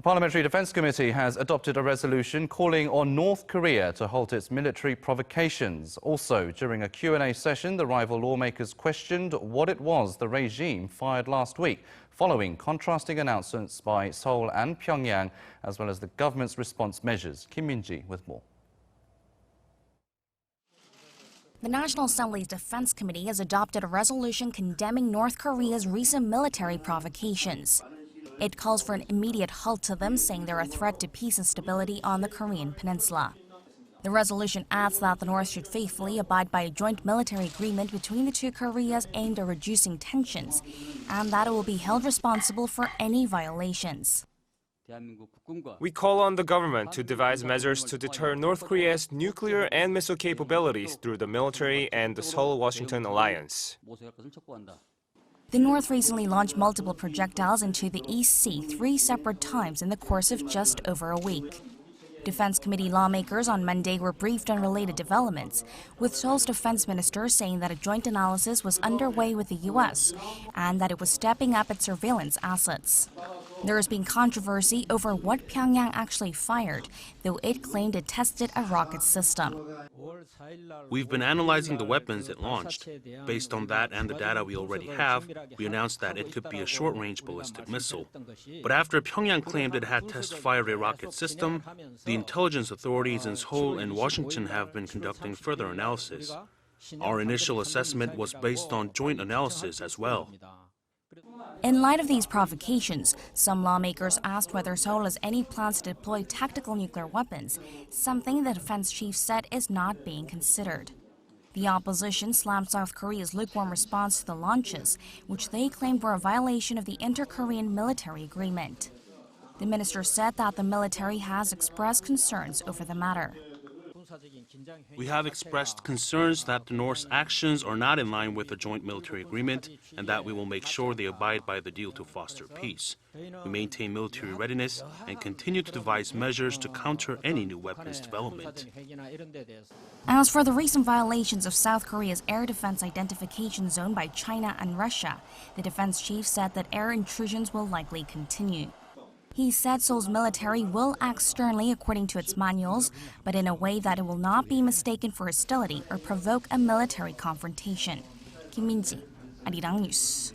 The Parliamentary Defense Committee has adopted a resolution calling on North Korea to halt its military provocations. Also, during a Q&A session, the rival lawmakers questioned what it was the regime fired last week, following contrasting announcements by Seoul and Pyeongyang, as well as the government's response measures. Kim Min-ji with more. The National Assembly's Defense Committee has adopted a resolution condemning North Korea's recent military provocations. It calls for an immediate halt to them, saying they're a threat to peace and stability on the Korean Peninsula. The resolution adds that the North should faithfully abide by a joint military agreement between the two Koreas aimed at reducing tensions, and that it will be held responsible for any violations. We call on the government to devise measures to deter North Korea's nuclear and missile capabilities through the military and the Seoul-Washington alliance. The North recently launched multiple projectiles into the East Sea 3 separate times in the course of just over a week. Defense Committee lawmakers on Monday were briefed on related developments, with Seoul's defense minister saying that a joint analysis was underway with the U.S. and that it was stepping up its surveillance assets. There has been controversy over what Pyongyang actually fired, though it claimed it tested a rocket system. We've been analyzing the weapons it launched. Based on that and the data we already have, we announced that it could be a short-range ballistic missile. But after Pyongyang claimed it had test-fired a rocket system, the intelligence authorities in Seoul and Washington have been conducting further analysis. Our initial assessment was based on joint analysis as well. In light of these provocations, some lawmakers asked whether Seoul has any plans to deploy tactical nuclear weapons, something the defense chief said is not being considered. The opposition slammed South Korea's lukewarm response to the launches, which they claimed were a violation of the inter-Korean military agreement. The minister said that the military has expressed concerns over the matter. We have expressed concerns that the North's actions are not in line with the joint military agreement and that we will make sure they abide by the deal to foster peace. We maintain military readiness and continue to devise measures to counter any new weapons development. As for the recent violations of South Korea's air defense identification zone by China and Russia, the defense chief said that air intrusions will likely continue. He said Seoul's military will act sternly according to its manuals, but in a way that it will not be mistaken for hostility or provoke a military confrontation. Kim Min-ji, Arirang News.